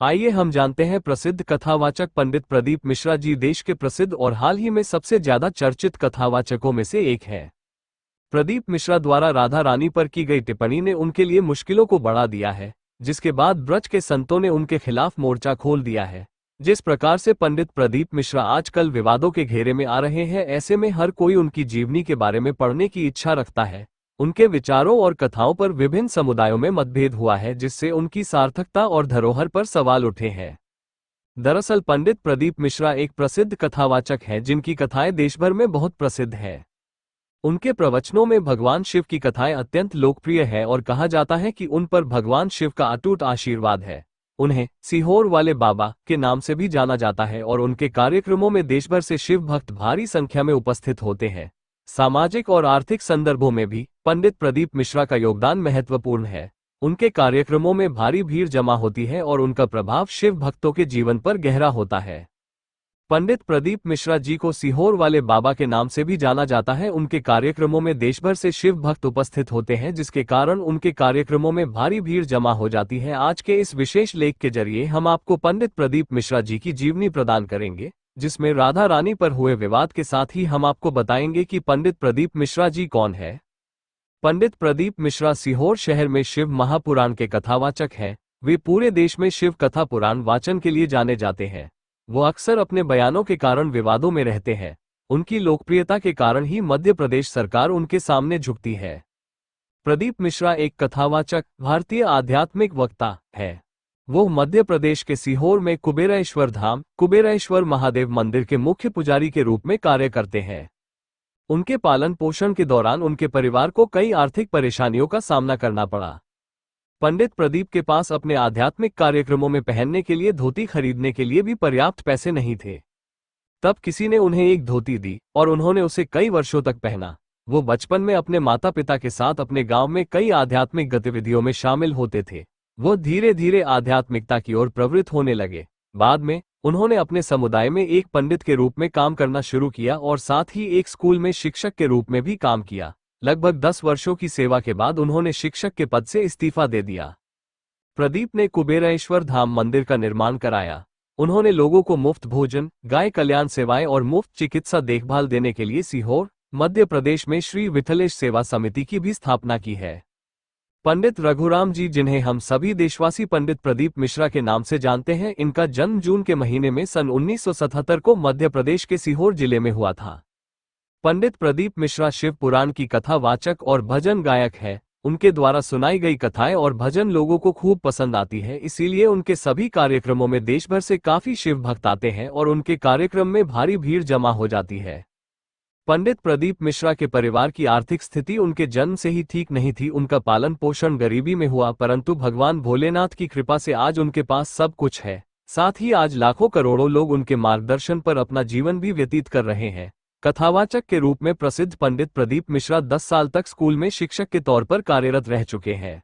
आइए हम जानते हैं प्रसिद्ध कथावाचक पंडित प्रदीप मिश्रा जी देश के प्रसिद्ध और हाल ही में सबसे ज्यादा चर्चित कथावाचकों में से एक हैं। प्रदीप मिश्रा द्वारा राधा रानी पर की गई टिप्पणी ने उनके लिए मुश्किलों को बढ़ा दिया है, जिसके बाद ब्रज के संतों ने उनके खिलाफ मोर्चा खोल दिया है। जिस प्रकार से पंडित प्रदीप मिश्रा आजकल विवादों के घेरे में आ रहे हैं, ऐसे में हर कोई उनकी जीवनी के बारे में पढ़ने की इच्छा रखता है। उनके विचारों और कथाओं पर विभिन्न समुदायों में मतभेद हुआ है, जिससे उनकी सार्थकता और धरोहर पर सवाल उठे हैं। दरअसल पंडित प्रदीप मिश्रा एक प्रसिद्ध कथावाचक हैं, जिनकी कथाएं देश भर में बहुत प्रसिद्ध हैं। उनके प्रवचनों में भगवान शिव की कथाएं अत्यंत लोकप्रिय है और कहा जाता है कि उन पर भगवान शिव का अटूट आशीर्वाद है। उन्हें सीहोर वाले बाबा के नाम से भी जाना जाता है और उनके कार्यक्रमों में देश भर से शिव भक्त भारी संख्या में उपस्थित होते हैं। सामाजिक और आर्थिक संदर्भों में भी पंडित प्रदीप मिश्रा का योगदान महत्वपूर्ण है। उनके कार्यक्रमों में भारी भीड़ जमा होती है और उनका प्रभाव शिव भक्तों के जीवन पर गहरा होता है। पंडित प्रदीप मिश्रा जी को सीहोर वाले बाबा के नाम से भी जाना जाता है। उनके कार्यक्रमों में देश भर से शिव भक्त उपस्थित होते हैं, जिसके कारण उनके कार्यक्रमों में भारी भीड़ जमा हो जाती है। आज के इस विशेष लेख के जरिए हम आपको पंडित प्रदीप मिश्रा जी की जीवनी प्रदान करेंगे, जिसमें राधा रानी पर हुए विवाद के साथ ही हम आपको बताएंगे कि पंडित प्रदीप मिश्रा जी कौन है। पंडित प्रदीप मिश्रा सीहोर शहर में शिव महापुराण के कथावाचक हैं। वे पूरे देश में शिव कथा पुराण वाचन के लिए जाने जाते हैं। वो अक्सर अपने बयानों के कारण विवादों में रहते हैं। उनकी लोकप्रियता के कारण ही मध्य प्रदेश सरकार उनके सामने झुकती है। प्रदीप मिश्रा एक कथावाचक भारतीय आध्यात्मिक वक्ता है। वो मध्य प्रदेश के सीहोर में कुबेरेश्वर धाम, कुबेरेश्वर महादेव मंदिर के मुख्य पुजारी के रूप में कार्य करते हैं। उनके पालन पोषण के दौरान उनके परिवार को कई आर्थिक परेशानियों का सामना करना पड़ा। पंडित प्रदीप के पास अपने आध्यात्मिक कार्यक्रमों में पहनने के लिए धोती खरीदने के लिए भी पर्याप्त पैसे नहीं थे। तब किसी ने उन्हें एक धोती दी और उन्होंने उसे कई वर्षों तक पहना। वो बचपन में अपने माता पिता के साथ अपने गांव में कई आध्यात्मिक गतिविधियों में शामिल होते थे। वो धीरे धीरे आध्यात्मिकता की ओर प्रवृत्त होने लगे। बाद में उन्होंने अपने समुदाय में एक पंडित के रूप में काम करना शुरू किया और साथ ही एक स्कूल में शिक्षक के रूप में भी काम किया। लगभग 10 वर्षों की सेवा के बाद उन्होंने शिक्षक के पद से इस्तीफा दे दिया। प्रदीप ने कुबेरेश्वर धाम मंदिर का निर्माण कराया। उन्होंने लोगों को मुफ्त भोजन, गाय कल्याण सेवाएं और मुफ्त चिकित्सा देखभाल देने के लिए सीहोर, मध्य प्रदेश में श्री विठलेश सेवा समिति की भी स्थापना की है। पंडित रघुराम जी, जिन्हें हम सभी देशवासी पंडित प्रदीप मिश्रा के नाम से जानते हैं, इनका जन्म जून के महीने में सन 1977 को मध्य प्रदेश के सीहोर जिले में हुआ था। पंडित प्रदीप मिश्रा शिव पुराण की कथा वाचक और भजन गायक है। उनके द्वारा सुनाई गई कथाएं और भजन लोगों को खूब पसंद आती है, इसीलिए उनके सभी कार्यक्रमों में देश भर से काफी शिव भक्त आते हैं और उनके कार्यक्रम में भारी भीड़ जमा हो जाती है। पंडित प्रदीप मिश्रा के परिवार की आर्थिक स्थिति उनके जन्म से ही ठीक नहीं थी। उनका पालन पोषण गरीबी में हुआ, परंतु भगवान भोलेनाथ की कृपा से आज उनके पास सब कुछ है। साथ ही आज लाखों करोड़ों लोग उनके मार्गदर्शन पर अपना जीवन भी व्यतीत कर रहे हैं। कथावाचक के रूप में प्रसिद्ध पंडित प्रदीप मिश्रा 10 साल तक स्कूल में शिक्षक के तौर पर कार्यरत रह चुके हैं।